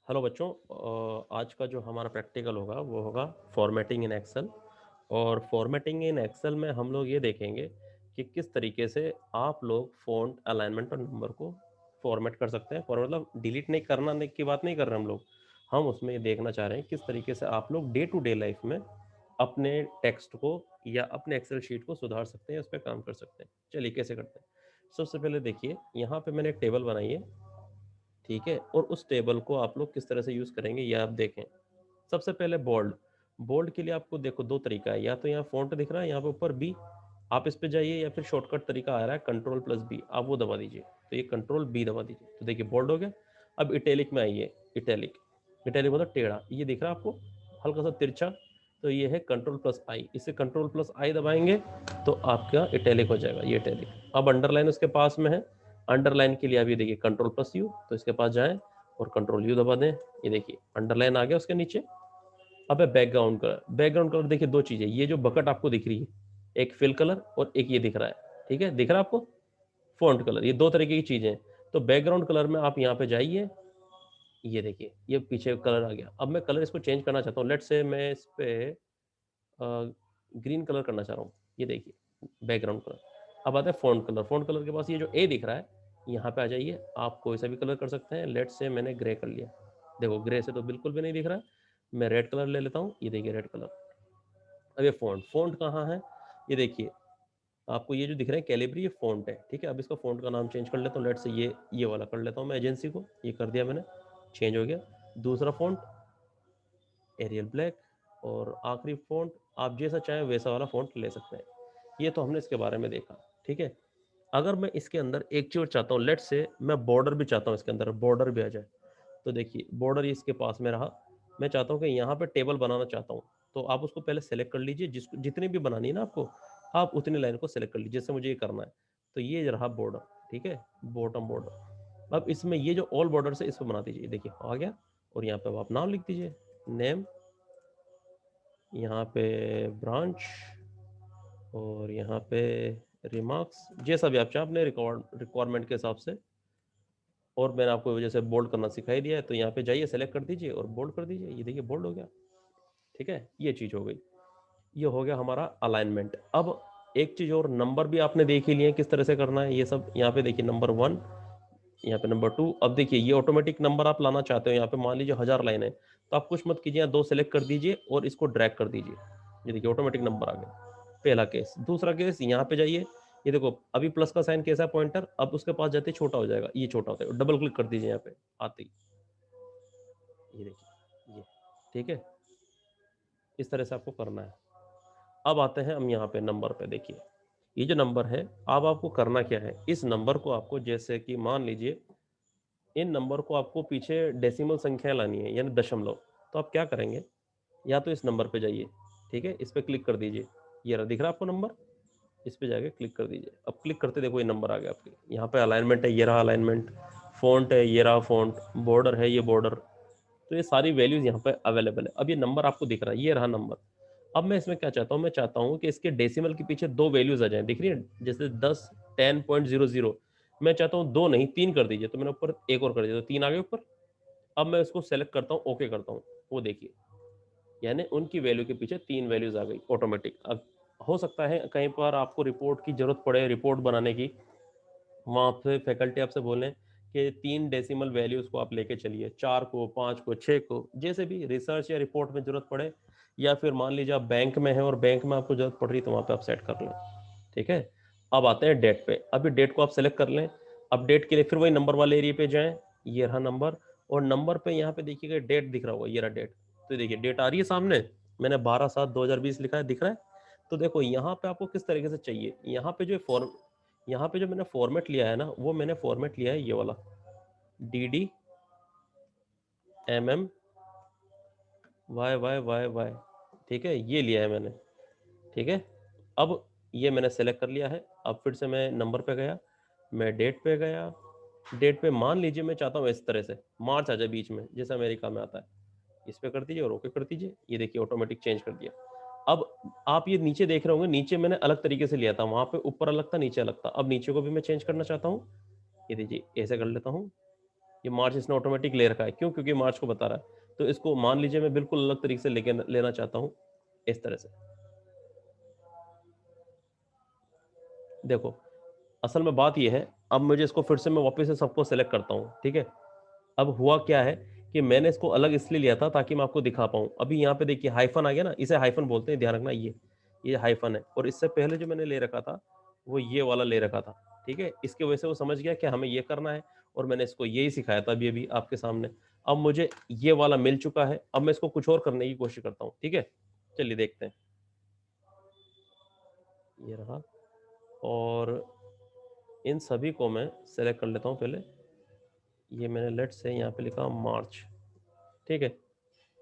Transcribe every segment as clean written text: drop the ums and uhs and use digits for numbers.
Hello बच्चों। आज का जो हमारा प्रैक्टिकल होगा वो होगा फॉर्मेटिंग इन एक्सेल। और फॉर्मेटिंग इन एक्सेल में हम लोग ये देखेंगे कि किस तरीके से आप लोग फ़ॉन्ट अलाइनमेंट और नंबर को फॉर्मेट कर सकते हैं। फॉर मतलब डिलीट नहीं करना की बात नहीं कर रहे हम उसमें ये देखना चाह रहे हैं किस तरीके से आप लोग डे टू डे लाइफ में अपने टेक्स्ट को या अपने एक्सेल शीट को सुधार सकते हैं, उस पर काम कर सकते हैं। चलिए कैसे करते हैं। सबसे पहले देखिए, यहाँ पे मैंने एक टेबल बनाई है, ठीक है। और उस टेबल को आप लोग किस तरह से यूज करेंगे ये आप देखें। सबसे पहले बोल्ड। बोल्ड के लिए आपको देखो दो तरीका है, या तो यहाँ फॉन्ट दिख रहा है यहाँ पे ऊपर बी, आप इस पे जाइए, या फिर शॉर्टकट तरीका आ रहा है कंट्रोल प्लस बी, आप वो दबा दीजिए। तो ये कंट्रोल बी दबा दीजिए तो देखिए बोल्ड हो गया। अब इटैलिक में आइए। इटैलिक, इटैलिक मतलब टेढ़ा, ये दिख रहा है आपको हल्का सा तिरछा, तो ये है कंट्रोल प्लस आई। इसे कंट्रोल प्लस आई दबाएंगे तो आपका इटैलिक हो जाएगा, ये इटैलिक। अब अंडरलाइन उसके पास में है, अंडरलाइन के लिए अभी देखिए कंट्रोल प्लस यू, तो इसके पास जाएं और कंट्रोल यू दबा दें, ये देखिए अंडरलाइन आ गया उसके नीचे। अब है बैकग्राउंड कलर। बैकग्राउंड कलर देखिए दो चीजें, ये जो बकेट आपको दिख रही है, एक फिल कलर और एक ये दिख रहा है, ठीक है, दिख रहा है आपको फॉन्ट कलर, ये दो तरीके की चीजें हैं। तो बैकग्राउंड कलर में आप यहाँ पे जाइए, ये देखिए ये पीछे कलर आ गया। अब मैं कलर इसको चेंज करना चाहता हूँ, लेट से मैं इस पे ग्रीन कलर करना चाह रहा हूँ, ये देखिए बैकग्राउंड कलर। अब आता है फ़ॉन्ट कलर। फ़ॉन्ट कलर के पास ये जो ए दिख रहा है, यहाँ पे आ जाइए, आप कोई सा भी कलर कर सकते हैं। लेट से मैंने ग्रे कर लिया, देखो ग्रे से तो बिल्कुल भी नहीं दिख रहा है। मैं रेड कलर ले लेता हूँ, ये देखिए रेड कलर। अब ये फ़ॉन्ट, फ़ॉन्ट कहाँ है, ये देखिए आपको ये जो दिख रहे हैं कैलिब्री, ये फ़ॉन्ट है, ठीक है। अब इसका फ़ॉन्ट का नाम चेंज कर लेता हूँ, लेट से ये वाला कर लेता हूँ मैं एजेंसी को, ये कर दिया मैंने, चेंज हो गया। दूसरा फ़ॉन्ट एरियल ब्लैक, और आखिरी फ़ॉन्ट आप जैसा चाहें वैसा वाला फ़ॉन्ट ले सकते हैं। ये तो हमने इसके बारे में देखा, ठीक है। अगर मैं इसके अंदर एक चीज और चाहता हूँ, लेट से मैं बॉर्डर भी चाहता हूँ, इसके अंदर बॉर्डर भी आ जाए, तो देखिए बॉर्डर इसके पास में रहा। मैं चाहता हूँ कि यहाँ पे टेबल बनाना चाहता हूँ, तो आप उसको पहले सेलेक्ट कर लीजिए, जिसको जितनी भी बनानी है ना आपको, आप उतनी लाइन को सेलेक्ट कर लीजिए जैसे मुझे ये करना है। तो ये रहा बॉर्डर, ठीक है, बॉटम बॉर्डर। अब इसमें ये जो ऑल बॉर्डर है इसको बना दीजिए, देखिए आ गया। और यहाँ पे आप नाम लिख दीजिए, नेम, यहाँ पे ब्रांच, और यहाँ पे रिमार्क्स, जैसा भी आप चाहें अपने रिक्वायरमेंट के हिसाब से। और मैंने आपको जैसे बोल्ड करना सिखाई दिया है, तो यहाँ पे जाइए सेलेक्ट कर दीजिए और बोल्ड कर दीजिए, ये देखिए बोल्ड हो गया, ठीक है। ये चीज़ हो गई, ये हो गया हमारा अलाइनमेंट। अब एक चीज़ और, नंबर भी आपने देख ही लिए किस तरह से करना है ये सब। यहाँ पे देखिए नंबर 1, यहाँ पे नंबर 2। अब देखिए ये ऑटोमेटिक नंबर आप लाना चाहते हो, यहाँ पे मान लीजिए 1000 लाइन है, तो आप कुछ मत कीजिए, यहाँ 2 सेलेक्ट कर दीजिए और इसको ड्रैग कर दीजिए, ये देखिए ऑटोमेटिक नंबर आ गया। पहला केस। दूसरा केस, यहाँ पे जाइए, ये देखो अभी प्लस का साइन कैसा है पॉइंटर, अब उसके पास जाते ही छोटा हो जाएगा, ये छोटा होता है, डबल क्लिक कर दीजिए यहाँ पे आते ही, ये देखिए ये, ठीक है। इस तरह से आपको करना है। अब आते हैं हम यहाँ पे नंबर पे, देखिए ये जो नंबर है, अब आपको करना क्या है, इस नंबर को आपको, जैसे कि मान लीजिए इन नंबर को आपको पीछे डेसिमल संख्या लानी है, यानी दशमलव। तो आप क्या करेंगे, या तो इस नंबर पे जाइए, ठीक है, इस पे क्लिक कर दीजिए, ये रहा, दिख रहा है आपको नंबर, इस पे जाके क्लिक कर दीजिए। अब क्लिक करते देखो ये नंबर आ गया आपके, यहाँ पे अलाइनमेंट है, ये रहा अलाइनमेंट, फॉन्ट है, ये रहा फॉन्ट, बॉर्डर है, ये बॉर्डर। तो ये सारी वैल्यूज यहाँ पे अवेलेबल है। अब ये नंबर आपको दिख रहा है, ये रहा नंबर। अब मैं इसमें क्या चाहता हूँ, मैं चाहता हूँ कि इसके डेसिमल के पीछे दो वैल्यूज आ जाएं, दिख रही है, जैसे 10 10.00। मैं चाहता हूँ दो नहीं 3 कर दीजिए, तो मैंने ऊपर एक और कर दिया, तो 3 आ गए ऊपर। अब मैं उसको सेलेक्ट करता हूँ, ओके करता हूँ, वो देखिए, यानी उनकी वैल्यू के पीछे 3 वैल्यूज आ गई ऑटोमेटिक। अब हो सकता है कहीं पर आपको रिपोर्ट की जरूरत पड़े, रिपोर्ट बनाने की, वहाँ पे फैकल्टी आपसे बोलें कि 3 डेसिमल वैल्यूज को आप लेके चलिए, 4 को, 5 को, 6 को, जैसे भी रिसर्च या रिपोर्ट में जरूरत पड़े, या फिर मान लीजिए आप बैंक में हैं और बैंक में आपको जरूरत पड़ रही है, तो वहाँ पे आप सेट कर लें, ठीक है। अब आते हैं डेट पे। अभी डेट को आप सेलेक्ट कर लें। अब डेट के लिए फिर वही नंबर वाले एरिया पे जाएं, ये रहा नंबर, और नंबर पे यहाँ पे देखिएगा डेट दिख रहा होगा, ये रहा डेट। तो देखिए डेट आ रही है सामने, मैंने 12/7/2020 लिखा है, दिख रहा है। तो देखो यहाँ पे आपको किस तरीके से चाहिए, यहाँ पे जो फॉर्म, यहाँ पे जो मैंने फॉर्मेट लिया है ना, वो मैंने फॉर्मेट लिया है ये वाला, DDMMYYYY, ठीक है, ये लिया है मैंने, ठीक है। अब ये मैंने सेलेक्ट कर लिया है। अब फिर से मैं नंबर पे गया, मैं डेट पे गया, डेट पे मान लीजिए मैं चाहता हूँ इस तरह से मार्च आ जाए बीच में, जैसे अमेरिका में आता है, इस पे कर दीजिए और ओके कर दीजिए, ये देखिए ऑटोमेटिक चेंज कर दिया। अब आप ये नीचे देख रहे होंगे, नीचे मैंने अलग तरीके से लिया था, वहां पे ऊपर अलग था, नीचे अलग था। अब नीचे को भी मैं चेंज करना चाहता हूँ, ये देखिए ऐसे कर लेता हूँ, ये मार्च इसने ऑटोमेटिक ले रखा है, क्यों? क्योंकि मार्च को बता रहा है। तो इसको मान लीजिए मैं बिल्कुल अलग तरीके से लेके लेना चाहता हूँ, इस तरह से। देखो, असल में बात ये है, अब मुझे इसको फिर से मैं वापस से सबको सेलेक्ट करता हूँ, ठीक है? अब हुआ क्या है कि मैंने इसको अलग इसलिए लिया था ताकि मैं आपको दिखा पाऊँ। अभी यहाँ पे देखिए हाइफ़न आ गया ना, इसे हाइफ़न बोलते हैं, ध्यान रखना ये हाइफ़न है, और इससे पहले जो मैंने ले रखा था, वो ये वाला ले रखा था, ठीक है? इसकी वजह से वो समझ गया कि हमें ये करना है, और मैंने इसको यही सिखाया था अभी-अभी आपके सामने। अब मुझे ये वाला मिल चुका है, अब मैं इसको कुछ और करने की कोशिश करता हूँ, ठीक है? चलिए देखते हैं। ये रहा, और इन सभी को मैं सेलेक्ट कर लेता हूँ पहले। ये मैंने लेट्स से यहाँ पे लिखा मार्च, ठीक है?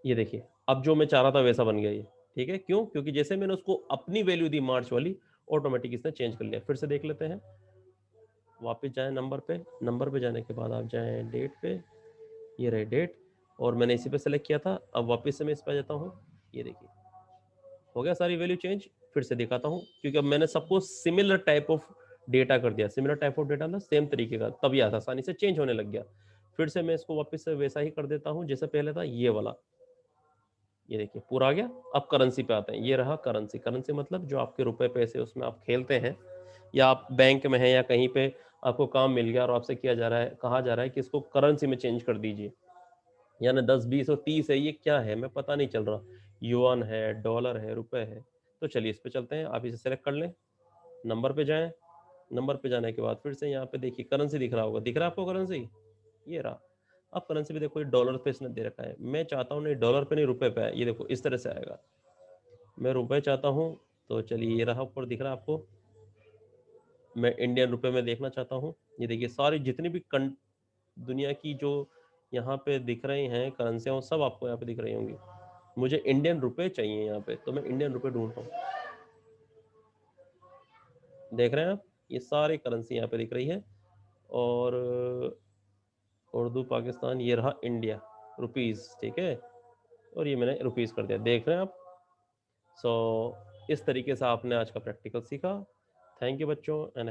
ये देखिए, अब जो मैं चाह रहा था वैसा बन गया ये, ठीक है? क्यों? क्योंकि जैसे मैंने उसको अपनी वैल्यू दी मार्च वाली, ऑटोमेटिक इसने चेंज कर लिया। फिर से देख लेते हैं, वापस जाएँ नंबर पे जाने के बाद आप जाएँ डेट पे, ये रहे डेट, और मैंने इसी पे सेलेक्ट किया था। अब वापस से मैं इस पे आ जाता हूँ, ये देखिए, हो गया सारी वैल्यू चेंज। फिर से दिखाता हूँ, क्योंकि अब मैंने सबको सिमिलर टाइप ऑफ डेटा कर दिया, सिमिलर टाइप ऑफ डेटा ना सेम तरीके का, तब ये आसानी से चेंज होने लग गया। फिर से मैं इसको वापस से वैसा ही कर देता हूँ जैसे पहले था, ये वाला। ये देखिए पूरा आ गया। अब करेंसी पे आते हैं, ये रहा करेंसी। करेंसी मतलब जो आपके रुपए पैसे उसमें आप खेलते हैं, या आप बैंक में हैं या कहीं पे आपको काम मिल गया और आपसे किया जा रहा है, कहा जा रहा है कि इसको करेंसी में चेंज कर दीजिए, यानी 10 20 और 30 है, ये क्या है मैं पता नहीं चल रहा, युआन है, डॉलर है, रुपए है। तो चलिए इस पे चलते हैं, आप इसे सेलेक्ट कर लें, नंबर पे जाएं। नंबर पे जाने के बाद फिर से यहाँ पे देखिए करेंसी दिख रहा होगा, दिख रहा है आपको करेंसी? ये रहा। अब करेंसी भी देखो, ये डॉलर पे इसने दे रखा है, मैं चाहता हूँ नहीं डॉलर पे नहीं रुपए पे है, ये देखो इस तरह से आएगा। मैं रुपए चाहता हूँ, तो चलिए ये रहा ऊपर दिख रहा है आपको। मैं इंडियन रुपए में देखना चाहता हूँ, ये देखिए सारी जितनी भी दुनिया की जो यहाँ पे दिख रही हैं करेंसियाँ, वो सब आपको यहाँ पे दिख रही होंगी। मुझे इंडियन रुपए चाहिए यहाँ पे, तो मैं इंडियन रुपए ढूंढ रहा हूँ। देख रहे हैं आप, ये सारी करेंसी यहाँ पे दिख रही है, और उर्दू पाकिस्तान, ये रहा इंडिया रुपीज़, ठीक है? और ये मैंने रुपीज़ कर दिया, देख रहे हैं आप? सो इस तरीके से आपने आज का प्रैक्टिकल सीखा। थैंक यू बच्चों, एंड